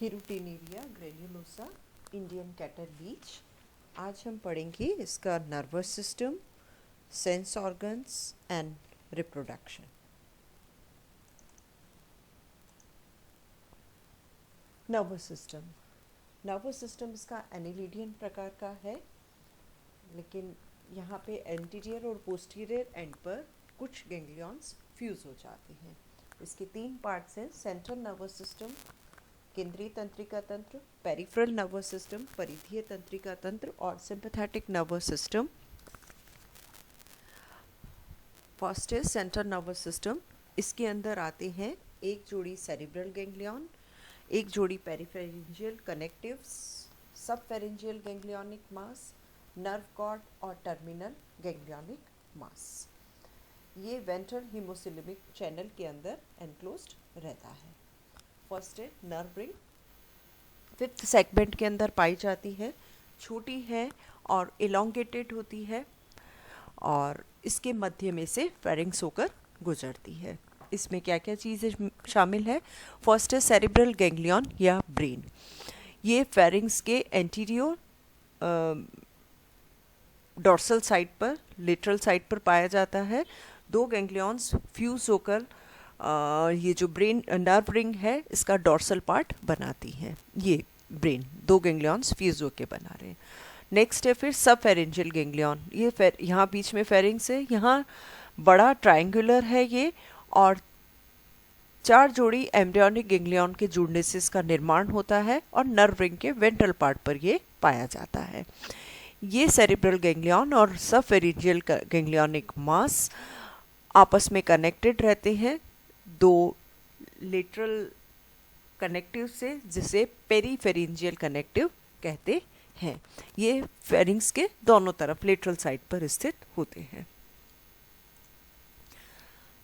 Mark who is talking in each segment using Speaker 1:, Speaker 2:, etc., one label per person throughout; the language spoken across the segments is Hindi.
Speaker 1: हिरुटिनेरिया ग्रेन्युलोसा इंडियन कैटल लीच। आज हम पढ़ेंगे इसका nervous system, sense organs and reproduction. Nervous system इसका एनिलिडियन प्रकार का है, लेकिन यहाँ पे एंटीरियर और पोस्टीरियर एंड पर कुछ गैंग्लियंस फ्यूज हो जाते हैं। इसके तीन पार्ट्स हैं: सेंट्रल नर्वस सिस्टम, केंद्रीय तंत्रिका तंत्र, पेरिफेरल नर्वस सिस्टम, परिधीय तंत्रिका तंत्र, और सिंपैथेटिक नर्वस सिस्टम। फर्स्ट है सेंट्रल नर्वस सिस्टम। इसके अंदर आते हैं एक जोड़ी सेरिब्रल गैंग्लियन, एक जोड़ी पेरिफेरेंजियल कनेक्टिव्स, सब फेरेंजियल गैंग्लियोनिक मास, नर्व कॉर्ड और टर्मिनल गैंग्लियोनिक मास। ये वेंट्रल हीमोसिलेमिक चैनल के अंदर एनक्लोज्ड रहता है। फर्स्ट है नर्व रिंग, फिफ्थ सेगमेंट के अंदर पाई जाती है, छोटी है और इलोंगेटेड होती है, और इसके मध्य में से फेरिंग्स होकर गुजरती है। इसमें क्या क्या चीज़ें शामिल है? फर्स्ट है सेरिब्रल गैंग्लियन या ब्रेन। ये फेरिंग्स के एंटीरियर डॉर्सल साइड पर, लेटरल साइड पर पाया जाता है। दो गैंग्लियंस फ्यूज होकर ये जो ब्रेन नर्व रिंग है इसका डॉर्सल पार्ट बनाती है। ये ब्रेन दो गैंग्लियंस फ्यूज होकर बना रहे हैं। नेक्स्ट है फिर सब फेरेंजियल गैंग्लियन। ये यहाँ बीच में फेरिंग्स है, यहाँ बड़ा ट्रायंगुलर है ये, और चार जोड़ी एम्ब्रियोनिक गैंग्लियन के जुड़ने से इसका निर्माण होता है और नर्व रिंग के वेंट्रल पार्ट पर ये पाया जाता है। ये सेरिब्रल गैंग्लियन और सब फेरेंजियल गैंग्लियोनिक मास आपस में कनेक्टेड रहते हैं दो लेटरल कनेक्टिव से, जिसे पेरीफेरेंजियल कनेक्टिव कहते हैं। ये फेरिंग्स के दोनों तरफ लेटरल साइड पर स्थित होते हैं।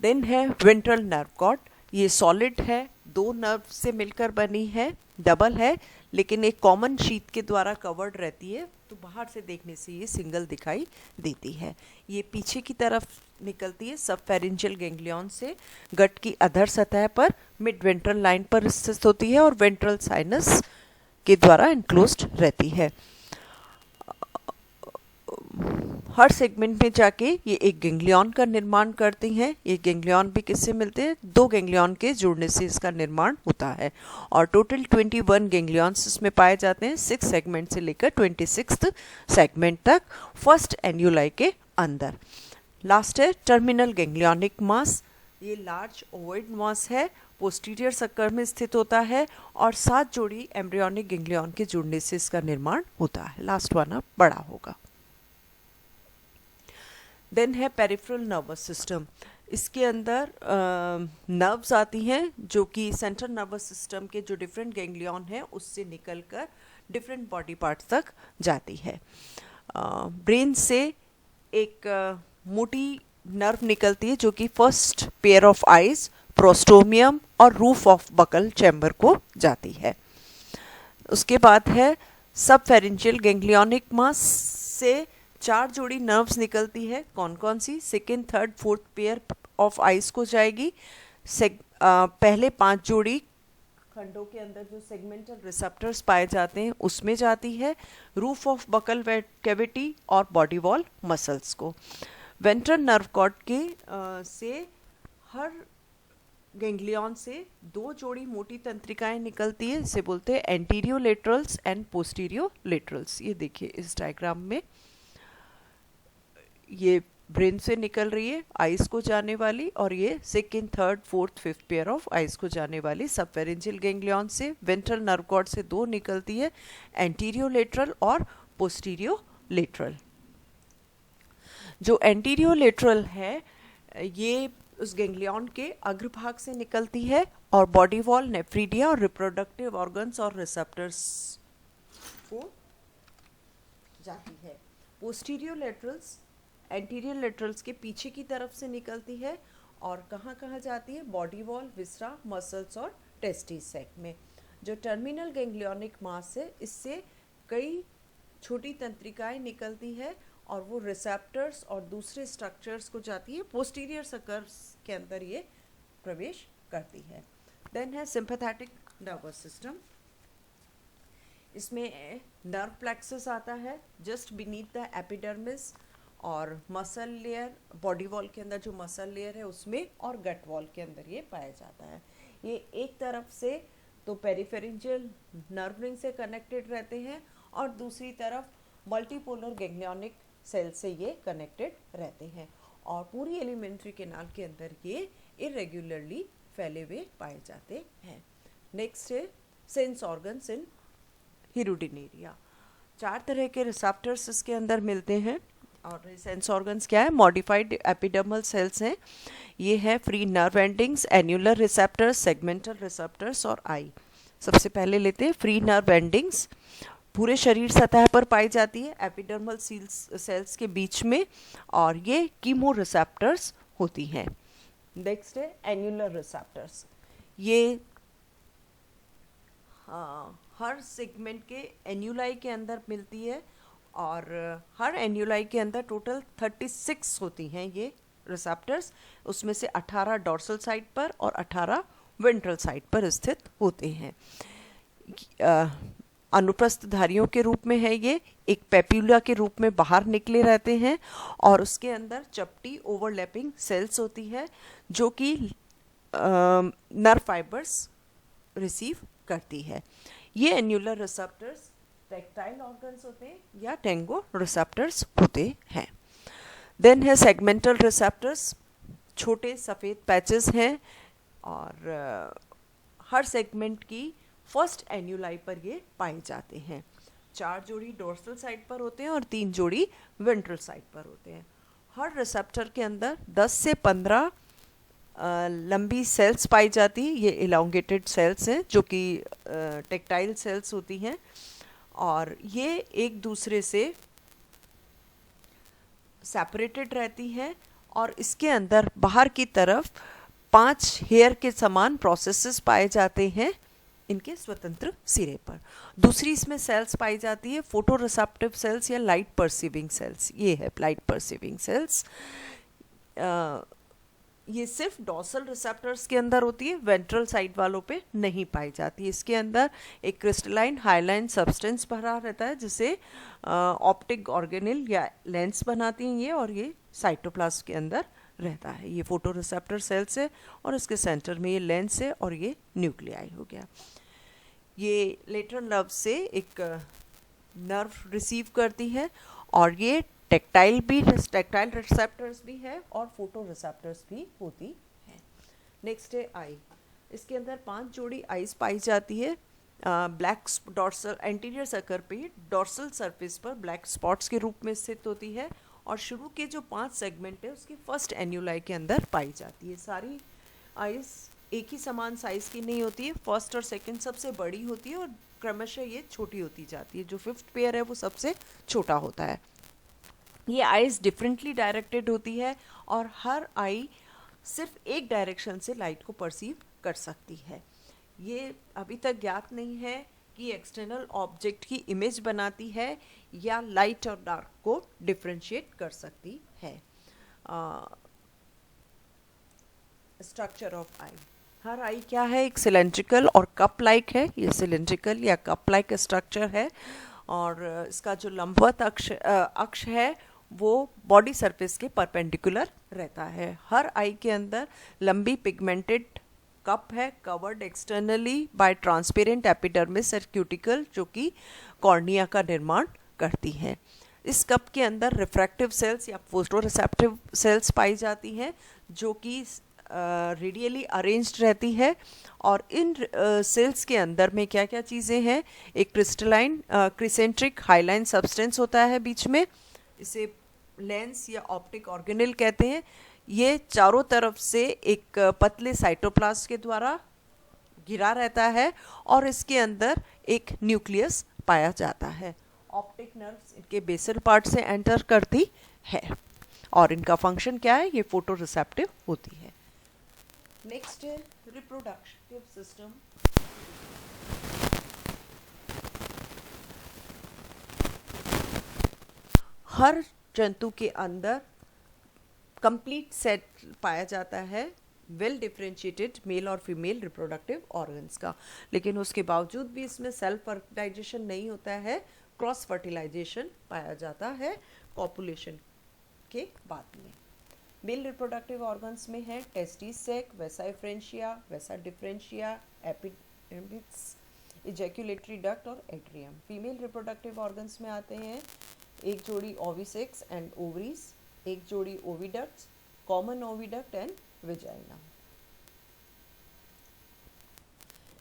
Speaker 1: देन है वेंट्रल नर्व कॉर्ड। ये सॉलिड है, दो नर्व से मिलकर बनी है, डबल है, लेकिन एक कॉमन शीथ के द्वारा कवर्ड रहती है, तो बाहर से देखने से ये सिंगल दिखाई देती है। ये पीछे की तरफ निकलती है सब फेरेंजियल गैंग्लियन से, गट की अधर सतह पर मिड वेंट्रल लाइन पर स्थित होती है और वेंट्रल साइनस के द्वारा एनक्लोज्ड रहती है। हर सेगमेंट में जाके ये एक गैंग्लियन का निर्माण करती हैं। ये गैंग्लियन भी किससे मिलते हैं? दो गैंग्लियन के जुड़ने से इसका निर्माण होता है, और टोटल 21 गैंग्लियंस इसमें पाए जाते हैं, 6 सेगमेंट से लेकर 26th सेगमेंट तक, फर्स्ट एन्यूलाई के अंदर। लास्ट है टर्मिनल गैंग्लियोनिक मास। ये लार्ज ओवॉइड मास है, पोस्टीरियर सर्कल में स्थित होता है, और 7 जोड़ी एम्ब्रियोनिक गैंग्लियन के जुड़ने से इसका निर्माण होता है। लास्ट वाला बड़ा होगा। देन है पेरिफेरल नर्वस सिस्टम। इसके अंदर नर्व्स आती हैं जो कि सेंट्रल नर्वस सिस्टम के जो डिफरेंट गैंग्लियन हैं उससे निकलकर डिफरेंट बॉडी पार्ट्स तक जाती है। ब्रेन से एक मोटी नर्व निकलती है जो कि first pair of eyes, prostomium और रूफ ऑफ बकल चैम्बर को जाती है। उसके बाद है सब फेरेंजियल गैंग्लियोनिक मास से 4 जोड़ी नर्व्स निकलती है। कौन कौन सी? Second, third, fourth pair of eyes को जाएगी। पहले 5 जोड़ी खंडों के अंदर जो सेगमेंटल रिसेप्टर्स पाए जाते हैं उसमें जाती है, रूफ ऑफ बकल कैविटी और बॉडी वॉल मसल्स को। वेंट्रल नर्व कॉर्ड के से हर गैंग्लियन से 2 जोड़ी मोटी तंत्रिकाएं निकलती है, इसे बोलते हैं एंटीरियो लेटरल्स एंड पोस्टीरियो लेटरल्स। ये देखिए इस डायग्राम में ये ब्रेन से निकल रही है आइज को जाने वाली, और ये second, third, fourth, fifth pair of eyes को जाने वाली सब फेरेंजियल गैंग्लियन से। वेंट्रल नर्व कॉर्ड से 2 निकलती है, एंटीरियो लेटरल और पोस्टीरियो लेटरल। जो एंटीरियो लेटरल है ये उस गैंग्लियन के अग्रभाग से निकलती है और बॉडी वॉल, नेफ्रीडिया और रिप्रोडक्टिव ऑर्गन्स और रिसेप्टर्स को जाती है। पोस्टीरियो लेटरल्स एंटीरियर लेटरल्स के पीछे की तरफ से निकलती है और कहाँ कहाँ जाती है? बॉडी वॉल, विसरा, मसल्स और टेस्टिस सैक में। जो टर्मिनल गैंग्लियोनिक मास है इससे कई छोटी तंत्रिकाएं निकलती है और वो रिसेप्टर्स और दूसरे स्ट्रक्चर्स को जाती है, पोस्टीरियर सर्कल्स के अंदर ये प्रवेश करती है। देन है सिंपैथेटिक नर्वस सिस्टम। इसमें नर्व प्लेक्सस आता है जस्ट बीनीथ द एपिडर्मिस, और मसल लेयर, बॉडी वॉल के अंदर जो मसल लेयर है उसमें, और गट वॉल के अंदर ये पाया जाता है। ये एक तरफ से तो पेरिफेरेंजियल नर्व रिंग से कनेक्टेड रहते हैं और दूसरी तरफ मल्टीपोलर गैंग्लियोनिक सेल से ये कनेक्टेड रहते हैं, और पूरी एलिमेंट्री कैनाल के अंदर ये इरेगुलरली फैले हुए पाए जाते हैं। नेक्स्ट है सेंस ऑर्गन्स इन हिरुडिनेरिया। 4 तरह के रिसेप्टर्स इसके अंदर मिलते हैं, और सेंस ऑर्गन्स क्या है? मॉडिफाइड एपिडर्मल सेल्स हैं। ये है free nerve endings, annular receptors, segmental receptors और आई। सबसे पहले लेते हैं फ्री नर्व एंडिंग्स। पूरे शरीर सतह पर पाई जाती है एपिडर्मल सेल्स के बीच में, और ये कीमो रिसेप्टर्स होती हैं। नेक्स्ट है एन्युलर रिसेप्टर्स। ये हर सेगमेंट के एन्यूलाई के अंदर मिलती है, और हर एन्यूलाई के अंदर टोटल 36 होती हैं ये रिसेप्टर्स। उसमें से 18 डॉर्सल साइड पर और 18 वेंट्रल साइड पर स्थित होते हैं। अनुप्रस्थधारियों के रूप में है ये, एक पेप्यूला के रूप में बाहर निकले रहते हैं, और उसके अंदर चपटी ओवरलैपिंग सेल्स होती है जो कि नर्व फाइबर्स रिसीव करती है। ये एन्युलर रिसेप्टर्स टेक्टाइल ऑर्गन्स होते हैं या टेंगो रिसेप्टर्स होते हैं। देन है सेगमेंटल रिसेप्टर्स। छोटे सफ़ेद पैचेस हैं, और हर सेगमेंट की फर्स्ट एन्यूलाई पर ये पाए जाते हैं। 4 जोड़ी डोर्सल साइड पर होते हैं और 3 जोड़ी वेंट्रल साइड पर होते हैं। हर रिसेप्टर के अंदर 10 से 15 लंबी सेल्स पाई जाती है। ये इलांगेटेड सेल्स हैं जो कि टेक्टाइल सेल्स होती हैं, और ये एक दूसरे से सेपरेटेड रहती हैं, और इसके अंदर बाहर की तरफ 5 हेयर के समान प्रोसेसेस पाए जाते हैं इनके स्वतंत्र सिरे पर। दूसरी इसमें सेल्स पाई जाती है फोटो रिसेप्टिव सेल्स या लाइट परसीविंग सेल्स। ये है लाइट परसीविंग सेल्स। ये सिर्फ डॉर्सल रिसेप्टर्स के अंदर होती है, वेंट्रल साइड वालों पे नहीं पाई जाती। इसके अंदर एक क्रिस्टलाइन हाइलाइन सब्सटेंस भरा रहता है जिसे ऑप्टिक ऑर्गेनिल या लेंस बनाती हैं ये, और ये साइटोप्लाज्म के अंदर रहता है। ये फोटो रिसेप्टर सेल्स है, और इसके सेंटर में ये लेंस है, और ये न्यूक्लियाई हो गया। ये लेटरल नर्व से एक नर्व रिसीव करती है, और ये टेक्टाइल रिसेप्टर्स भी है और फोटो रिसेप्टर्स भी होती है। नेक्स्ट है आई। इसके अंदर 5 जोड़ी आईज पाई जाती है। ब्लैक डॉर्सल एंटीरियर सर्कल पे डॉर्सल सरफेस पर ब्लैक स्पॉट्स के रूप में स्थित होती है, और शुरू के जो 5 सेगमेंट है उसकी फर्स्ट एन्यूलाई के अंदर पाई जाती है। सारी आईज एक ही समान साइज़ की नहीं होती है। फर्स्ट और सेकंड सबसे बड़ी होती है, और क्रमशः ये छोटी होती जाती है। जो 5th पेयर है वो सबसे छोटा होता है। ये आईज डिफरेंटली डायरेक्टेड होती है, और हर आई सिर्फ एक डायरेक्शन से लाइट को परसीव कर सकती है। ये अभी तक ज्ञात नहीं है कि एक्सटर्नल ऑब्जेक्ट की इमेज बनाती है या लाइट और डार्क को डिफरेंशिएट कर सकती है। स्ट्रक्चर ऑफ आई। हर आई क्या है? एक सिलेंड्रिकल और कप लाइक है। ये सिलेंड्रिकल या कप लाइक स्ट्रक्चर है, और इसका जो लंबवत अक्ष है वो बॉडी सरफेस के परपेंडिकुलर रहता है। हर आई के अंदर लंबी पिगमेंटेड कप है, covered externally by transparent epidermis और क्यूटिकल, जो कि कॉर्निया का निर्माण करती है। इस कप के अंदर रिफ्रैक्टिव सेल्स या फोटोरिसेप्टिव सेल्स पाई जाती हैं, जो कि रेडियली अरेंज्ड रहती है। और इन सेल्स के अंदर में क्या क्या चीज़ें हैं? एक क्रिस्टलाइन क्रिसेंट्रिक हाइलाइन सब्सटेंस होता है बीच में, इसे लेंस या ऑप्टिक ऑर्गेनिल कहते हैं। ये चारों तरफ से एक पतले साइटोप्लाज्म के द्वारा घिरा रहता है, और इसके अंदर एक न्यूक्लियस पाया जाता है। ऑप्टिक नर्व्स इनके बेसल पार्ट से एंटर करती है, और इनका फंक्शन क्या है? ये फोटो रिसेप्टिव होती है। नेक्स्ट है रिप्रोडक्टिव सिस्टम। हर जंतु के अंदर कंप्लीट सेट पाया जाता है वेल डिफ्रेंशिएटेड मेल और फीमेल रिप्रोडक्टिव ऑर्गन्स का, लेकिन उसके बावजूद भी इसमें सेल्फ फर्टिलाइजेशन नहीं होता है, क्रॉस फर्टिलाइजेशन पाया जाता है कॉपुलेशन के बाद में। मेल रिप्रोडक्टिव ऑर्गन्स में है testis sac, vasa efferentia, vasa deferentia, epididymis, ejaculatory duct और एट्रियम। फीमेल रिप्रोडक्टिव ऑर्गन्स में आते हैं एक जोड़ी ओविसेक्स एंड ओवरीज, एक जोड़ी oviducts, common oviduct and vagina.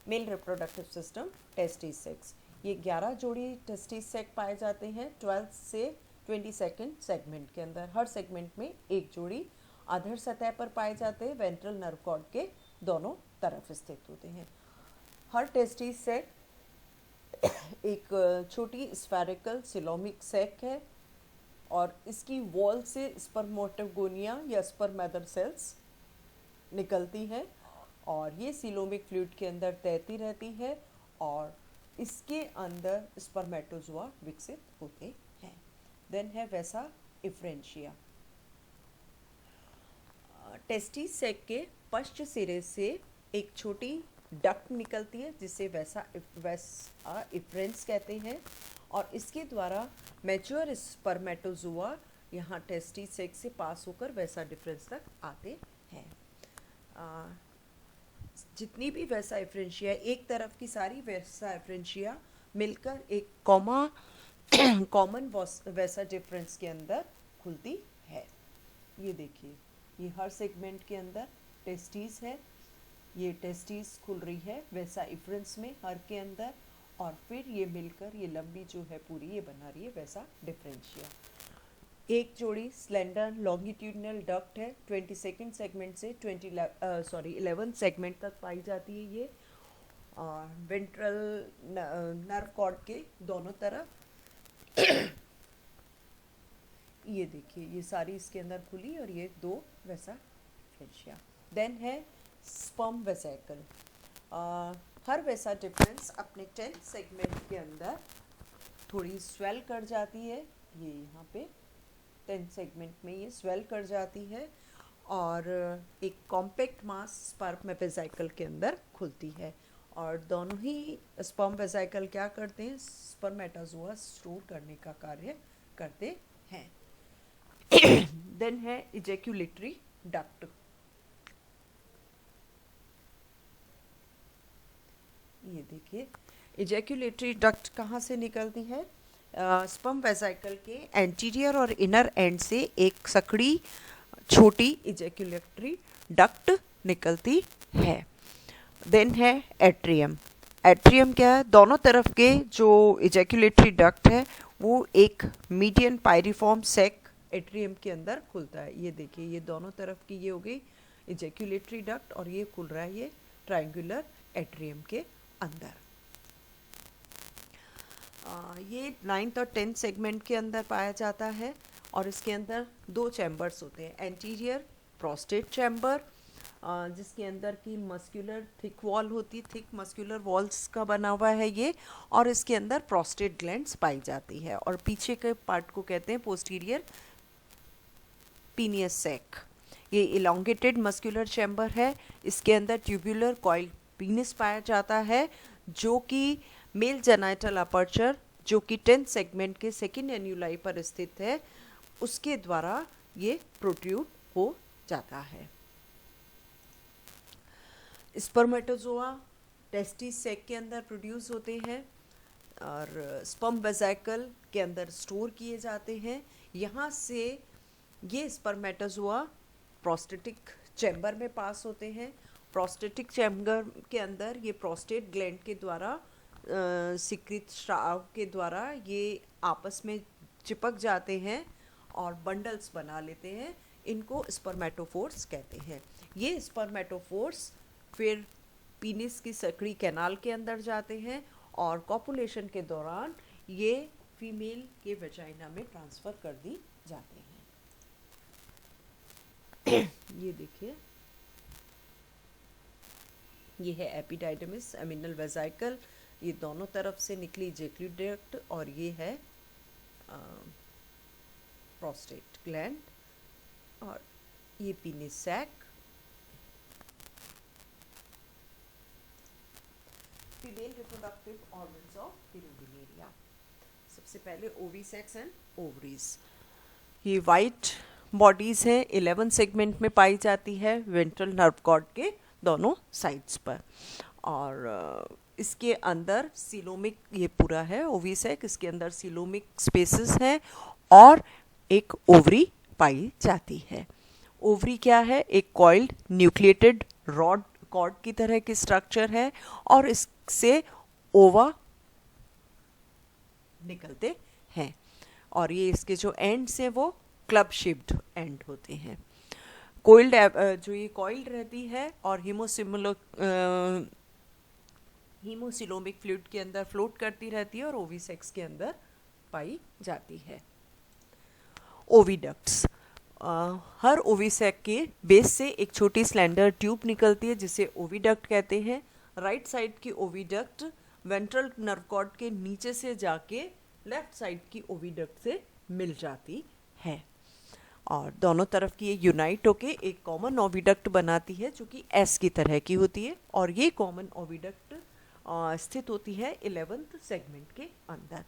Speaker 1: Male reproductive system testis sex, ये 11 जोड़ी टेस्टिस सेक पाए जाते हैं 12 से 22 सेगमेंट के अंदर। हर सेगमेंट में एक जोड़ी अधर सतह पर पाए जाते हैं, वेंट्रल नर्व कॉर्ड के दोनों तरफ स्थित होते हैं। हर टेस्टिस सेक एक छोटी स्फेरिकल सिलोमिक सेक है और इसकी वॉल से स्पर्मेटोगोनिया या स्पर्मेदर सेल्स निकलती है और ये सिलोमिक फ्लूइड के अंदर तैरती रहती है और इसके अंदर स्पर्मेटोजोआ विकसित होते हैं। देन है वैसा इफ्रेंशिया। टेस्टिस सेक के पश्च सिरे से एक छोटी डक्ट निकलती है जिसे वैसा इफ्रेंस कहते हैं और इसके द्वारा मैच्योर स्पर्मेटोजोआ यहाँ टेस्टिस सेक से पास होकर वैसा डिफरेंस तक आते हैं। जितनी भी वैसा इफ्रेंशिया, एक तरफ की सारी वैसा इफ्रेंशिया मिलकर एक कॉमन वैसा डिफरेंस के अंदर खुलती है। ये देखिए, ये हर सेगमेंट के अंदर टेस्टिस है, ये टेस्टिस खुल रही है वैसा इफ्रेंस में हर के अंदर और फिर ये मिलकर ये लंबी जो है पूरी ये बना रही है वैसा डिफरेंशिया। एक जोड़ी स्लेंडर लॉन्गिट्यूडनल डक्ट है 22 सेगमेंट से 11 सेगमेंट तक पाई जाती है ये वेंट्रल नर्व कॉर्ड के दोनों तरफ। ये देखिए, ये सारी इसके अंदर खुली और ये दो वैसा फ्रेंशिया। देन है स्पर्म वेसिकल। हर वैसा डिफरेंस अपने 10 सेगमेंट के अंदर थोड़ी स्वेल कर जाती है, ये यहाँ पे 10 सेगमेंट में ये स्वेल कर जाती है और एक कॉम्पैक्ट मास स्पर्म वेसिकल के अंदर खुलती है और दोनों ही स्पर्म वेसिकल क्या करते हैं, स्पर्मेटोजोआ स्टोर करने का कार्य करते हैं। देन है इजैक्यूलेटरी डक्ट। ये देखिए, इजैक्यूलेटरी डक्ट कहाँ से निकलती है, स्पर्म वेसिकल के एंटीरियर और इनर एंड से एक सकड़ी छोटी इजैक्यूलेटरी डक्ट निकलती है। देन है एट्रियम। एट्रियम क्या है, दोनों तरफ के जो इजैक्यूलेटरी डक्ट है वो एक मीडियन पायरिफॉर्म सेक एट्रियम के अंदर खुलता है। ये देखिए, ये दोनों तरफ की ये हो गई इजैक्यूलेटरी डक्ट और ये खुल रहा है ये ट्रायंगुलर एट्रियम के अंदर। ये 9th और 10th सेगमेंट के अंदर पाया जाता है और इसके अंदर दो चैम्बर्स होते हैं, एंटीरियर प्रोस्टेट चैम्बर जिसके अंदर की मस्कुलर थिक वॉल होती, थिक मस्कुलर वॉल्स का बना हुआ है ये, और इसके अंदर प्रोस्टेट ग्लैंड्स पाई जाती है और पीछे के पार्ट को कहते हैं पोस्टीरियर पीनियस सैक। ये इलोंगेटेड मस्कुलर चैम्बर है, इसके अंदर ट्यूबुलर कॉइल पीनिस पाया जाता है जो कि मेल जेनाइटल अपर्चर जो कि 10th सेगमेंट के सेकेंड एन्यूलाई पर स्थित है उसके द्वारा ये प्रोट्रूड हो जाता है। स्पर्मेटोजोआ टेस्टिस सैक के अंदर प्रोड्यूस होते हैं और स्पर्म वेसिकल के अंदर स्टोर किए जाते हैं। यहाँ से ये स्पर्मेटोजोआ प्रोस्टेटिक चैम्बर में पास होते हैं। प्रोस्टेटिक चैम्बर के अंदर ये प्रोस्टेट ग्लैंड के द्वारा सिक्रित स्राव के द्वारा ये आपस में चिपक जाते हैं और बंडल्स बना लेते हैं, इनको स्पर्मेटोफोर्स कहते हैं। ये स्पर्मेटोफोर्स फिर पीनिस की सकड़ी कैनाल के अंदर जाते हैं और कॉपुलेशन के दौरान ये फीमेल के वेजाइना में ट्रांसफ़र कर दी जाते हैं। ये देखिए, ये है एपिडाइडमिस एमिनल वेसिकल, ये दोनों तरफ से निकली इजैक्यूलेटरी डक्ट और ये है प्रोस्टेट ग्लैंड और ये penis sac female reproductive organs of Hirudinaria. सबसे पहले ओविसेक्स एंड ओवरीज। ये वाइट बॉडीज हैं, 11 सेगमेंट में पाई जाती है वेंट्रल नर्व कॉर्ड के दोनों साइड्स पर। और इसके अंदर सीलोमिक, ये पूरा है ओविसेक, इसके अंदर सीलोमिक स्पेसेस हैं और एक ओवरी पाई जाती है। ओवरी क्या है? एक कॉइल्ड न्यूक्लिएटेड रॉड कॉर्ड की तरह की स्ट्रक्चर है और इससे ओवा निकलते हैं और ये इसके जो एंड्स हैं वो क्लब शेप्ड एंड होते हैं। कोइल्ड जो ये कॉइल्ड रहती है और हीमोसिलोमिक फ्लूइड के अंदर फ्लोट करती रहती है और ओविसेक्स के अंदर पाई जाती है। ओविडक्ट्स, हर ओविसेक के बेस से एक छोटी स्लेंडर ट्यूब निकलती है जिसे ओविडक्ट कहते हैं। राइट साइड की ओविडक्ट वेंट्रल नर्व कॉर्ड के नीचे से जाके लेफ्ट साइड की ओविडक्ट से मिल जाती है और दोनों तरफ की ये यूनाइट होके एक कॉमन ओविडक्ट बनाती है जो कि एस की तरह की होती है और ये कॉमन ओविडक्ट स्थित होती है 11th सेगमेंट के अंदर।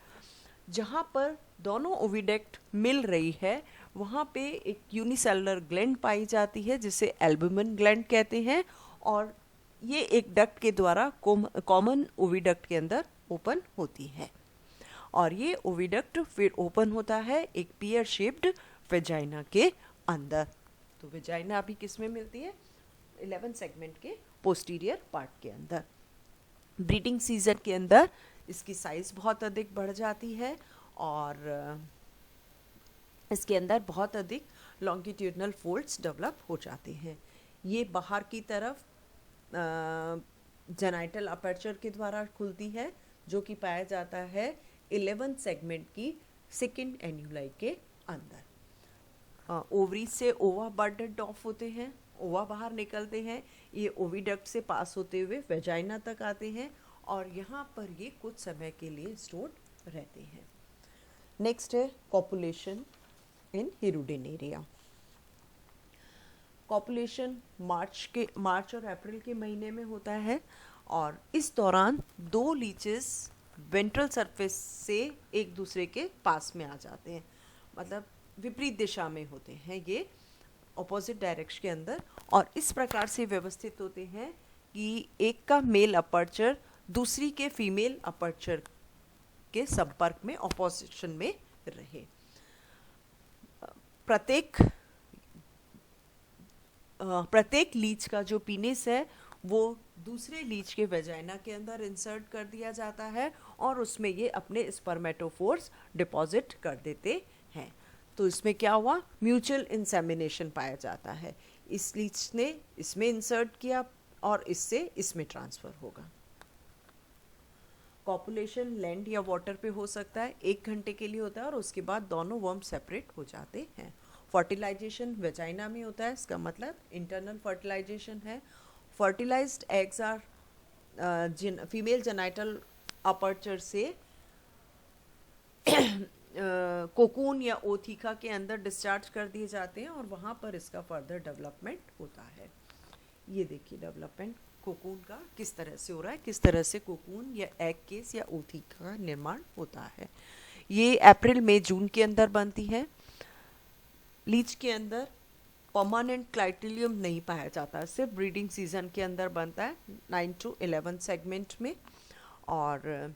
Speaker 1: जहाँ पर दोनों ओविडक्ट मिल रही है वहाँ पे एक यूनिसेलुलर ग्लैंड पाई जाती है जिसे एल्बुमिन ग्लैंड कहते हैं और ये एक डक्ट के द्वारा कॉमन ओविडक्ट के अंदर ओपन होती है और ये ओविडक्ट फिर ओपन होता है एक पियर शेप्ड वेजाइना के अंदर। तो वेजाइना अभी किस में मिलती है? 11 सेगमेंट के पोस्टीरियर पार्ट के अंदर। ब्रीडिंग सीजन के अंदर इसकी साइज बहुत अधिक बढ़ जाती है और इसके अंदर बहुत अधिक लॉन्गिट्यूडनल फोल्ड्स डेवलप हो जाते हैं। ये बाहर की तरफ जेनाइटल अपर्चर के द्वारा खुलती है जो कि पाया जाता है 11 सेगमेंट की सेकेंड एन्यूलाई के अंदर। ओवरी से ओवा बर्डेड ऑफ होते हैं, ओवा बाहर निकलते हैं, ये ओविडक्ट से पास होते हुए वेजाइना तक आते हैं और यहाँ पर ये कुछ समय के लिए स्टोर्ड रहते हैं। नेक्स्ट है कॉपुलेशन इन हिरुडिनेरिया। कॉपुलेशन मार्च और अप्रैल के महीने में होता है और इस दौरान दो लीचेस वेंट्रल सरफेस से एक दूसरे के पास में आ जाते हैं, मतलब विपरीत दिशा में होते हैं ये ऑपोजिट डायरेक्शन के अंदर और इस प्रकार से व्यवस्थित होते हैं कि एक का मेल अपर्चर दूसरी के फीमेल अपर्चर के संपर्क में ऑपोजिशन में रहे। प्रत्येक लीच का जो पीनिस है वो दूसरे लीच के वेजाइना के अंदर इंसर्ट कर दिया जाता है और उसमें ये अपने स्पर्मेटोफोर्स डिपॉजिट कर देते हैं। तो इसमें क्या हुआ? म्यूचुअल इंसेमिनेशन पाया जाता है। इस लीच ने इसमें इंसर्ट किया और इससे इसमें ट्रांसफ़र होगा। कॉपुलेशन लैंड या वाटर पे हो सकता है, 1 घंटे के लिए होता है और उसके बाद दोनों वर्म सेपरेट हो जाते हैं। फर्टिलाइजेशन वेजाइना में होता है, इसका मतलब इंटरनल फर्टिलाइजेशन है। Fertilized eggs are female genital aperture से कोकून या ओथिका के अंदर डिस्चार्ज कर दिए जाते हैं और वहाँ पर इसका फर्दर डेवलपमेंट होता है। ये देखिए डेवलपमेंट कोकून का किस तरह से हो रहा है, किस तरह से कोकून या एग केस या ओथिका का निर्माण होता है। ये अप्रैल मई जून के अंदर बनती है। लीच के अंदर परमानेंट क्लाइटेलियम नहीं पाया जाता, सिर्फ ब्रीडिंग सीजन के अंदर बनता है 9 to 11 सेगमेंट में और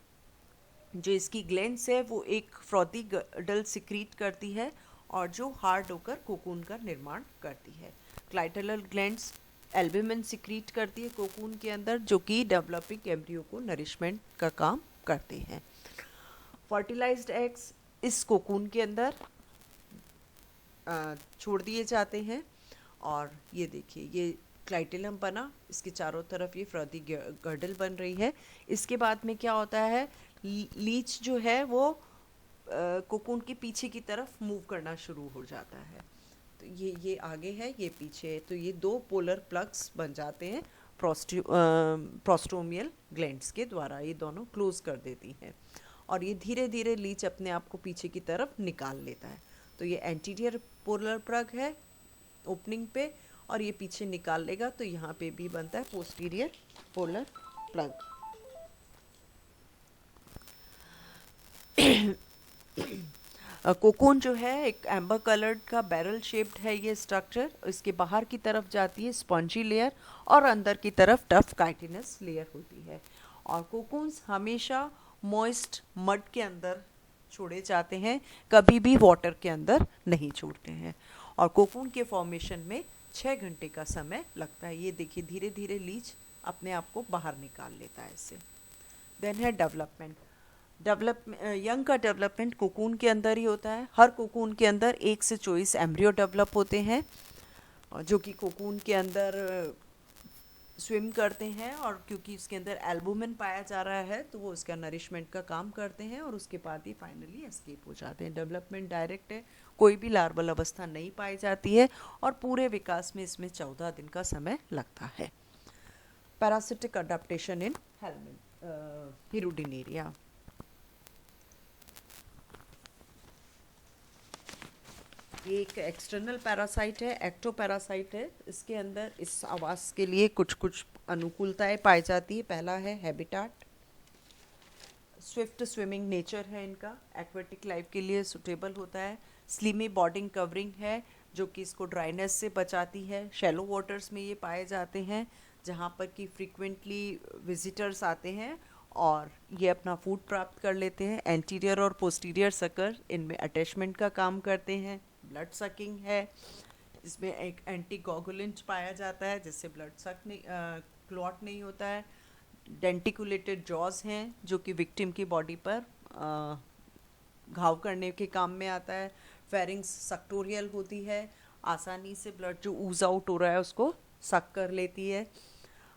Speaker 1: जो इसकी ग्लैंड्स है वो एक फ्रॉथी गडल सिक्रीट करती है और जो हार्ड होकर कोकून का निर्माण करती है। क्लाइटेलल ग्लैंड्स एल्बुमिन सिक्रीट करती है कोकून के अंदर जो कि डेवलपिंग एम्ब्रियो को नरिशमेंट का काम करते हैं। फर्टिलाइज्ड एग्स इस कोकून के अंदर छोड़ दिए जाते हैं और ये देखिए ये क्लाइटेलम बना, इसके चारों तरफ ये फ्रॉथी गर्डल बन रही है। इसके बाद में क्या होता है, लीच जो है वो कोकून के पीछे की तरफ मूव करना शुरू हो जाता है। तो ये आगे है, ये पीछे है, तो ये 2 पोलर प्लग्स बन जाते हैं प्रोस्टोमियल ग्लैंड्स के द्वारा। ये दोनों क्लोज कर देती हैं और ये धीरे धीरे लीच अपने आप को पीछे की तरफ निकाल लेता है। तो ये एंटीरियर पोलर प्लग है ओपनिंग पे और ये पीछे निकाल लेगा, तो यहाँ पे भी बनता है पोस्टीरियर पोलर प्लग। कोकून जो है एक एम्बर कलर्ड का बैरल शेप्ड है ये स्ट्रक्चर। इसके बाहर की तरफ जाती है स्पॉन्जी लेयर और अंदर की तरफ टफ काइटिनस लेयर होती है। और कोकून्स हमेशा मॉइस्ट मड के अंदर छोड़े जाते हैं, कभी भी वाटर के अंदर नहीं छोड़ते हैं। और कोकून के फॉर्मेशन में 6 घंटे का समय लगता है। ये देखिए धीरे धीरे लीच अपने आप को बाहर निकाल लेता है इससे। देन है डेवलपमेंट। यंग का डेवलपमेंट कोकून के अंदर ही होता है। हर कोकून के अंदर 1 से 24 एम्ब्रियो डेवलप होते हैं, जो कि कोकून के अंदर स्विम करते हैं। और क्योंकि उसके अंदर एल्बुमिन पाया जा रहा है तो वो उसका नरिशमेंट का काम करते हैं और उसके बाद ही फाइनली एस्केप हो जाते हैं। डेवलपमेंट डायरेक्ट है, कोई भी लार्वल अवस्था नहीं पाई जाती है और पूरे विकास में इसमें 14 दिन का समय लगता है। Parasitic adaptation in Hirudinaria. ये एक एक्सटर्नल पैरासाइट है, एक्टोपैरासाइट है। इसके अंदर इस आवास के लिए कुछ कुछ अनुकूलताएं पाई जाती है। पहला है हैबिटाट, स्विफ्ट स्विमिंग नेचर है इनका, एक्वेटिक लाइफ के लिए सुटेबल होता है। स्लीमी बॉडिंग कवरिंग है जो कि इसको ड्राइनेस से बचाती है। शैलो वाटर्स में ये पाए जाते हैं जहाँ पर कि फ्रीक्वेंटली विजिटर्स आते हैं और ये अपना फूड प्राप्त कर लेते हैं। एंटीरियर और पोस्टीरियर सकर इनमें अटैचमेंट का काम करते हैं। ब्लड सकिंग है, इसमें एक एंटीकोगुलेंट पाया जाता है जिससे ब्लड सक नहीं क्लॉट नहीं होता है। डेंटिकुलेटेड जॉज हैं जो कि विक्टिम की बॉडी पर घाव करने के काम में आता है। फेरिंग्स सक्टोरियल होती है, आसानी से ब्लड जो ऊज आउट हो रहा है उसको सक कर लेती है।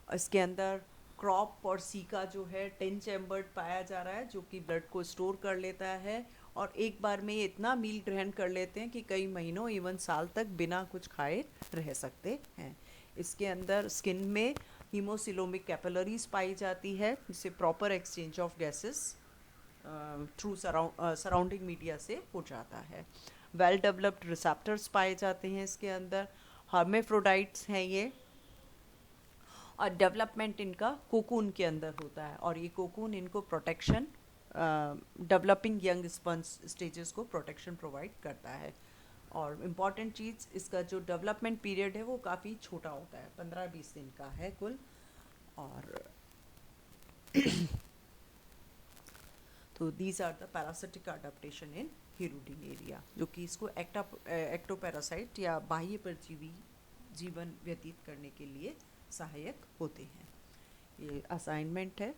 Speaker 1: इसके अंदर क्रॉप और सीका जो है 10 चैम्बर्ड पाया जा रहा है जो कि ब्लड को स्टोर कर लेता है और एक बार में ये इतना मील ग्रहण कर लेते हैं कि कई महीनों इवन साल तक बिना कुछ खाए रह सकते हैं। इसके अंदर स्किन में हीमोसिलोमिक कैपिलरीज पाई जाती है जिससे proper exchange of gases through surrounding media से हो जाता है। वेल डेवलप्ड रिसेप्टर्स पाए जाते हैं इसके अंदर। हर्मेफ्रोडाइट्स हैं ये और डेवलपमेंट इनका कोकून के अंदर होता है और ये कोकून इनको protection developing young sponge stages को प्रोटेक्शन प्रोवाइड करता है। और इम्पॉर्टेंट चीज़ इसका जो डेवलपमेंट पीरियड है वो काफ़ी छोटा होता है, 15-20 दिन का है कुल। और तो these are the parasitic adaptation in Hirudinaria जो कि इसको एक्टोपैरासाइट या बाह्य परजीवी जीवन व्यतीत करने के लिए सहायक होते हैं। ये असाइनमेंट है।